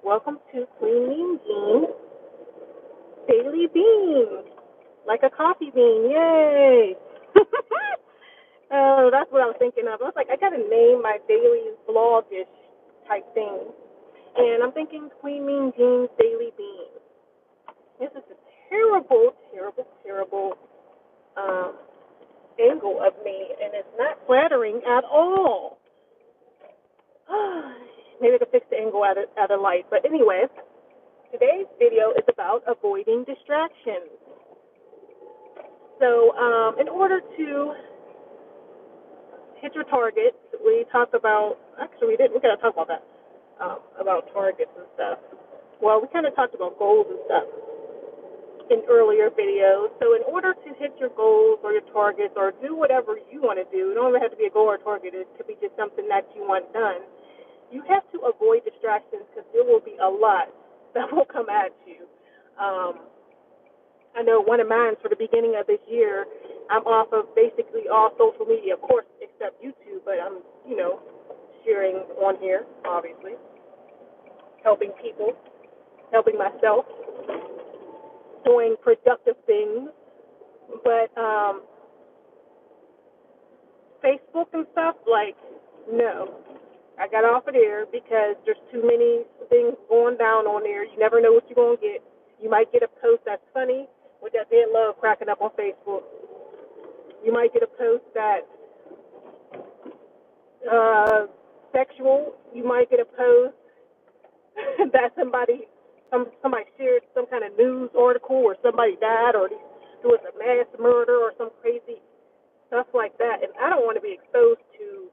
Welcome to Queen Mean Bean Daily Bean. Like a coffee bean. Yay! Oh, that's what I was thinking of. I was like, I gotta name my daily vlogish type thing. And I'm thinking Queen Mean Bean's Daily Bean. This is a terrible, terrible, terrible um, angle of me, and it's not flattering at all. Maybe I could fix the angle at a light. But anyway, today's video is about avoiding distractions. So, in order to hit your targets, we talked about, actually, we didn't, we got to talk about targets and stuff. Well, we kind of talked about goals and stuff in earlier videos. So, in order to hit your goals or your targets or do whatever you want to do, it don't even have to be a goal or target, it could be just something that you want done. You have to avoid distractions because there will be a lot that will come at you. I know one of mine for the beginning of this year, I'm off of basically all social media, of course, except YouTube, but I'm, sharing on here, obviously, helping people, helping myself, doing productive things. But Facebook and stuff, like, no. I got off of there because there's too many things going down on there. You never know what you're going to get. You might get a post that's funny, which I did love cracking up on Facebook. You might get a post that's sexual. You might get a post that somebody shared some kind of news article or somebody died or there was a mass murder or some crazy stuff like that. And I don't want to be exposed to,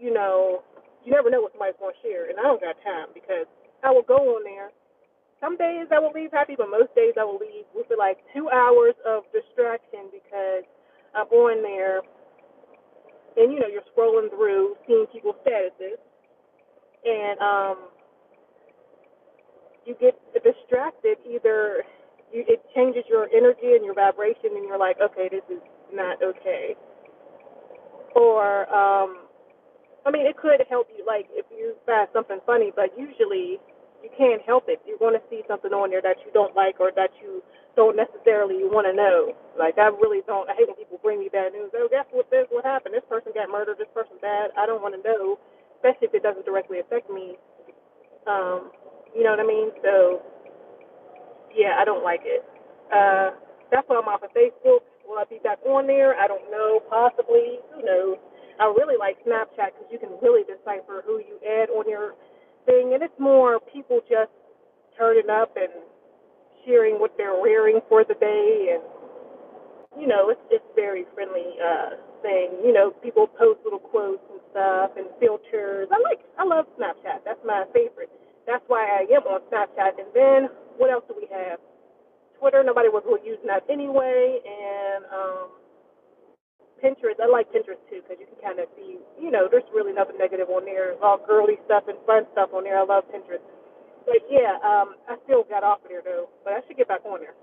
you never know what somebody's going to share. And I don't got time because I will go on there. Some days I will leave happy, but most days I will leave with like 2 hours of distraction because I'm on there and you're scrolling through, seeing people's statuses, and you get distracted. Either it changes your energy and your vibration, and you're like, okay, this is not okay, or it could help you, like if you find something funny, but usually you can't help it. You're going to see something on there that you don't like or that you don't necessarily want to know. Like I really don't. I hate when people bring me bad news. Oh, guess what happened? This person got murdered. This person bad. I don't want to know, especially if it doesn't directly affect me. You know what I mean? So yeah, I don't like it. That's why I'm off of Facebook. Will I be back on there? I don't know. Possibly. Who knows? I really like Snapchat because you can really decipher who you add on your thing, and it's more people just turning up and sharing what they're wearing for the day, and it's very friendly thing. People post little quotes and stuff and filters. I love Snapchat. That's my favorite. That's why I am on Snapchat. And then what else do we have? Twitter. Nobody was really using that anyway, and Pinterest. I like Pinterest too because you can kind of see. There's really nothing negative on there. It's all girly stuff and fun stuff on there. I love Pinterest. But yeah, I still got off of there though. But I should get back on there.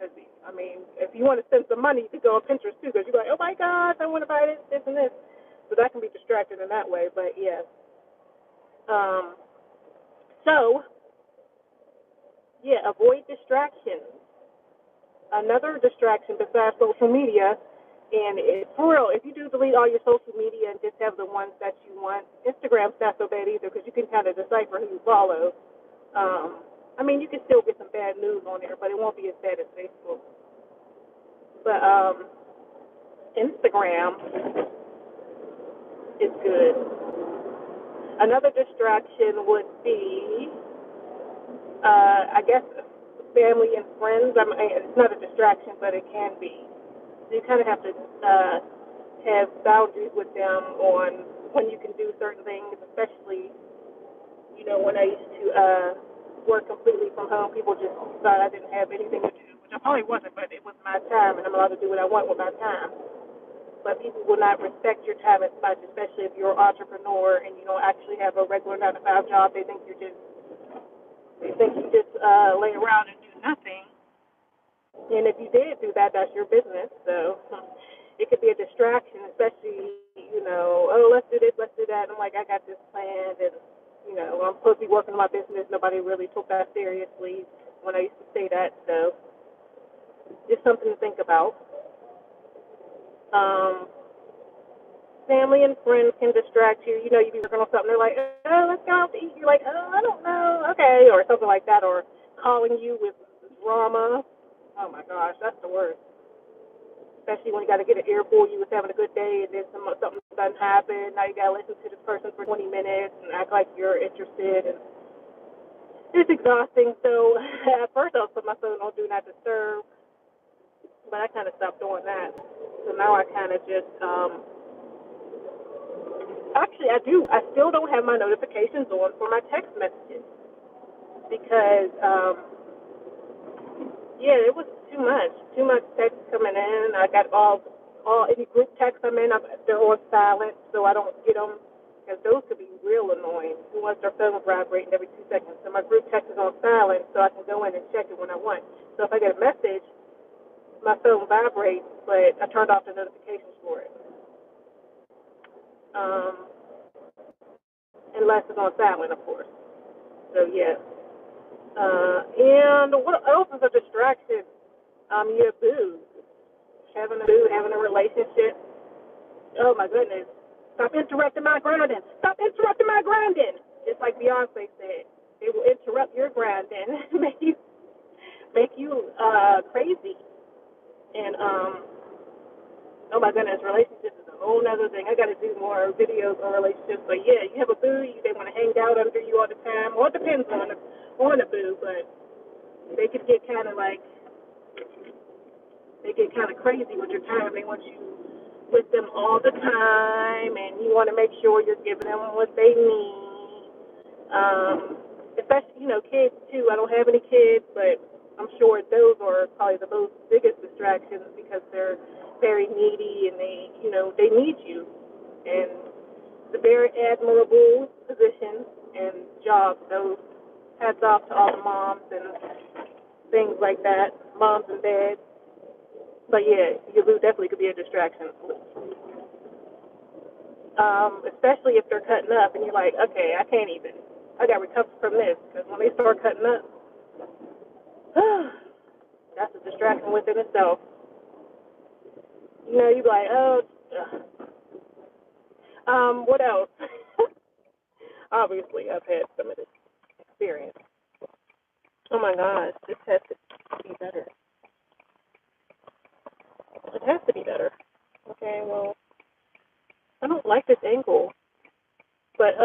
If you want to spend some money, you could go on Pinterest too, because you're like, oh my gosh, I want to buy this, and this. So that can be distracted in that way. But yeah. So yeah, avoid distractions. Another distraction besides social media, and for real, if you do delete all your social media and just have the ones that you want, Instagram's not so bad either because you can kind of decipher who you follow. You can still get some bad news on there, but it won't be as bad as Facebook. But Instagram is good. Another distraction would be, I guess, family and friends. It's not a distraction, but it can be. So you kind of have to have boundaries with them on when you can do certain things, especially, when I used to work completely from home. People just thought I didn't have anything to do, which I probably wasn't, but it was my time, and I'm allowed to do what I want with my time. But people will not respect your time as much, especially if you're an entrepreneur and you don't actually have a regular 9 to 5 job. They think you just lay around and do nothing. And if you did do that, that's your business. So it could be a distraction, especially, oh, let's do this, let's do that. And I'm like, I got this planned, and I'm supposed to be working on my business. Nobody really took that seriously when I used to say that. So just something to think about. Um, Family and friends can distract you. You be working on something. They're like, oh, let's go out to eat. You're like, oh, I don't know. Okay. Or something like that. Or calling you with drama. Oh, my gosh. That's the worst. Especially when you got to get an earful. You was having a good day, and then something doesn't happen. Now you got to listen to this person for 20 minutes and act like you're interested. And it's exhausting. So at first I was putting my phone on Do Not Disturb, but I kind of stopped doing that. So now I kind of just, actually I do. I still don't have my notifications on for my text messages because, yeah, it was too much text coming in. I got all any group text I'm in, they're on silent, so I don't get them because those could be real annoying. Who wants their phone vibrating every 2 seconds? So my group text is on silent, so I can go in and check it when I want. So if I get a message, my phone vibrates, but I turned off the notifications for it, unless it's on silent, of course. So yeah. And what else is a distraction? Your boo, having a relationship. Oh my goodness! Stop interrupting my grinding! Stop interrupting my grinding! Just like Beyonce said, they will interrupt your grinding, make you crazy. And oh my goodness, relationships is a whole other thing. I got to do more videos on relationships. But yeah, you have a boo, they want to hang out under you all the time. Well, it depends on the boo, but they could get kind of like they get kind of crazy with your time. They want you with them all the time, and you want to make sure you're giving them what they need. Especially, kids too. I don't have any kids, but I'm sure those are probably the most biggest distractions because they're very needy and they need you. And it's a very admirable position and job. So hats off to all the moms and things like that, moms in bed. But yeah, your boo definitely could be a distraction. Especially if they're cutting up and you're like, okay, I got to recover from this because when they start cutting up, that's a distraction within itself. You be like, oh, what else? Obviously, I've had some of this experience. Oh my gosh, this has to be better. It has to be better. Okay, well, I don't like this angle, but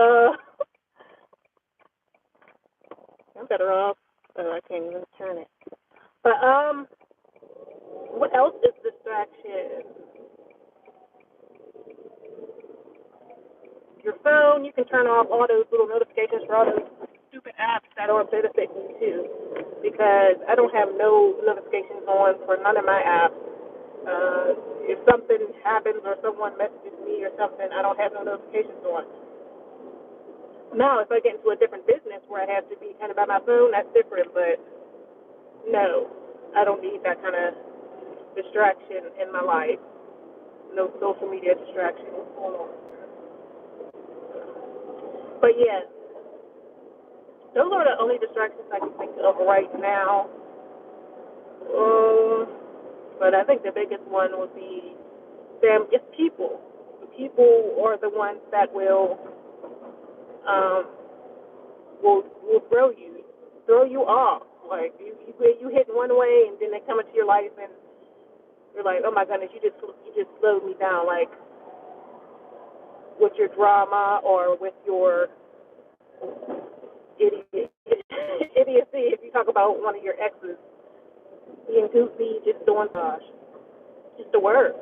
I'm better off. Oh, I can't even turn it. But what else is distraction? Your phone, you can turn off all those little notifications for all those stupid apps that are benefiting you too. Because I don't have no notifications on for none of my apps. If something happens or someone messages me or something, I don't have no notifications on. Now, if I get into a different business where I have to be kind of by my phone, that's different. But no, I don't need that kind of distraction in my life. No social media distraction. But yeah, those are the only distractions I can think of right now. But I think the biggest one would be them. It's people. The people are the ones that um, will throw you off. Like you hit one way, and then they come into your life, and you're like, oh my goodness, you just slowed me down. Like with your drama or with your idiocy. If you talk about one of your exes being goofy, just doing just the word.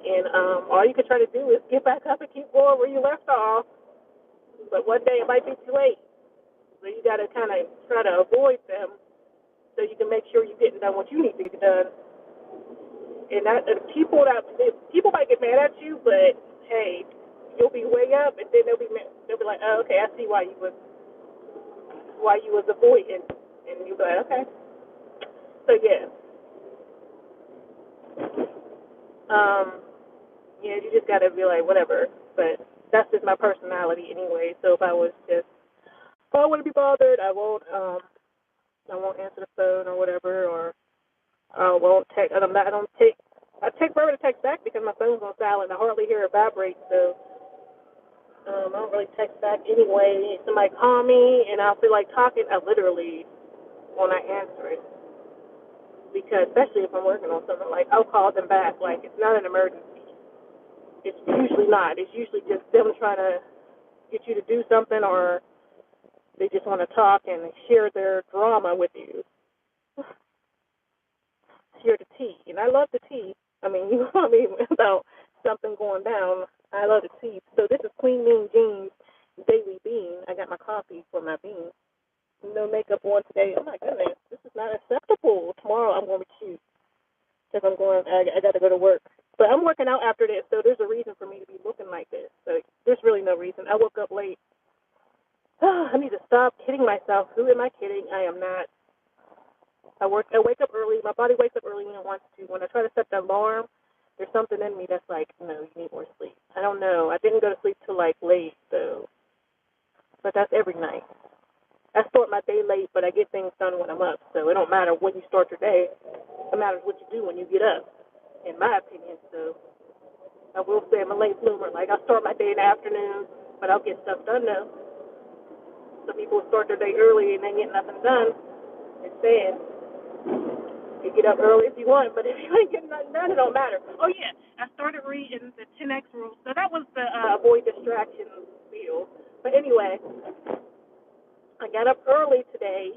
And all you can try to do is get back up and keep going where you left off. But one day it might be too late. So you got to kind of try to avoid them so you can make sure you're getting done what you need to get done. And people might get mad at you, but hey, you'll be way up, and then they'll be like, oh, okay, I see why you was avoiding, and you'll be like, okay. So yeah, yeah, you just gotta be like, whatever. But that's just my personality anyway. So if I want to be bothered, I won't answer the phone or whatever, or I won't text. I take forever to text back because my phone's on silent. I hardly hear it vibrate, so I don't really text back anyway. Somebody call me and I'll feel like talking, I literally when I answer it. Because especially if I'm working on something, like I'll call them back. Like it's not an emergency. It's usually not. It's usually just them trying to get you to do something, or they just want to talk and share their drama with you. Share the tea. And I love the tea. I mean, you know me about something going down. I love the tea. So this is Queen Mean Jeans Daily Bean. I got my coffee for my bean. No makeup on today. Oh my goodness, this is not acceptable. Tomorrow I'm going to be cute because I got to go to work. But I'm working out after this, so there's a reason for me to be looking like this. So there's really no reason. I woke up late. I need to stop kidding myself. Who am I kidding? I am not. I wake up early. My body wakes up early when it wants to. When I try to set the alarm, there's something in me that's like, no, you need more sleep. I don't know. I didn't go to sleep till like late, so. But that's every night. I start my day late, but I get things done when I'm up. So it don't matter when you start your day. It matters what you do when you get up, in my opinion. So I will say I'm a late bloomer. Like I start my day in the afternoon, but I'll get stuff done though. Some people start their day early and they get nothing done. It's sad. You get up early if you want, but if you ain't getting nothing done, it don't matter. Oh yeah, I started reading the 10X rule. So that was the avoid distractions deal. But anyway, I got up early today.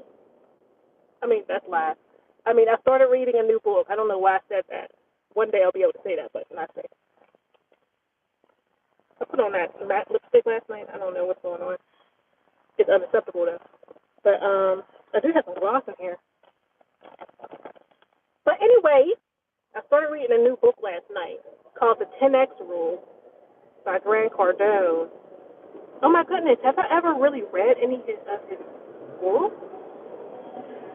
That's last. I started reading a new book. I don't know why I said that. One day I'll be able to say that, but not say it. I put on that matte lipstick last night. I don't know what's going on. It's unacceptable though. But I do have some gloss in here. But anyway, I started reading a new book last night called The 10X Rule by Grant Cardone. Oh my goodness, have I ever really read any of his books?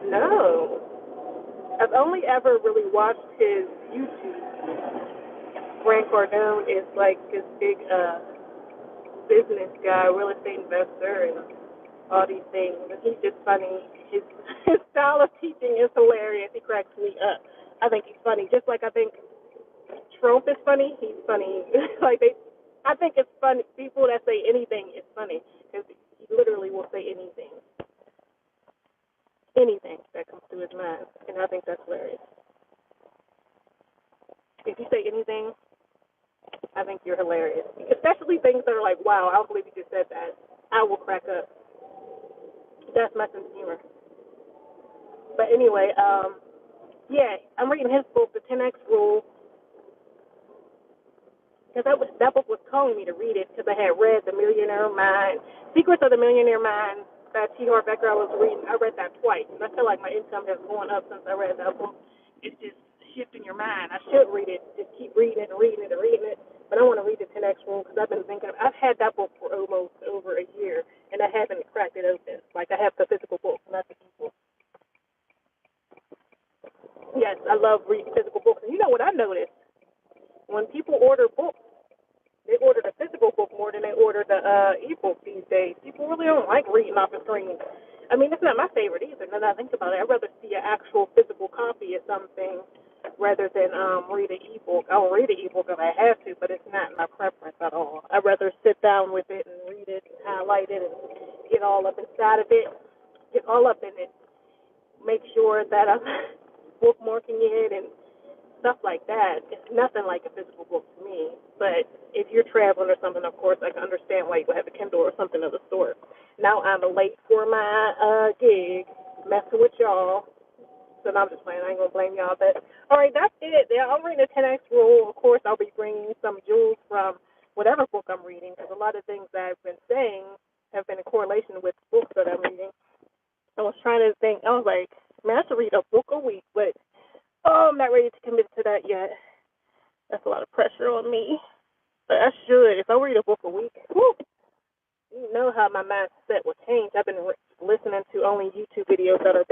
No. I've only ever really watched his YouTube. Grant Cardone is like this big business guy, real estate investor, and all these things. And he's just funny. His style of teaching is hilarious. He cracks me up. I think he's funny. Just like I think Trump is funny, he's funny. I think it's funny. People that say anything is funny because he literally will say anything. Anything that comes to his mind. And I think that's hilarious. If you say anything, I think you're hilarious. Especially things that are like, wow, I don't believe you just said that. I will crack up. That's my sense of humor. But anyway, yeah, I'm reading his book, The 10X Rule, because that book was calling me to read it because I had read The Millionaire Mind, Secrets of the Millionaire Mind by T. Harv Eker. I read that twice, and I feel like my income has gone up since I read that book. It's just shifting your mind. I should read it, just keep reading it and reading it and reading it, but I want to read the 10X Rule because I've been thinking, I've had that book for almost over a year, and I haven't cracked it open. Like, I have the physical book, not the ebook. Yes, I love reading physical books, and you know what I noticed? When people order books, they order the physical book more than they order the ebook these days. People really don't like reading off the screen. It's not my favorite either. Now that I think about it, I'd rather see an actual physical copy of something rather than read an ebook. I'll read an ebook if I have to, but it's not my preference at all. I'd rather sit down with it and read it and highlight it and get all up inside of it, get all up in it, make sure that I'm bookmarking it and stuff like that. It's nothing like a physical book to me. But if you're traveling or something, of course, I can understand why you would have a Kindle or something of the sort. Now I'm late for my gig, messing with y'all. So now I'm just playing. I ain't going to blame y'all. But, all right, that's it. I'm reading the 10X Rule. Of course, I'll be bringing some jewels from whatever book I'm reading because a lot of things that I've been saying have been in correlation with books that I'm reading. I was trying to think. I was like, man, I should read a book a week, but I'm not ready to commit to that yet. That's a lot of pressure on me. But I should. If I read a book a week, you know how my mindset will change. I've been listening to only YouTube videos that are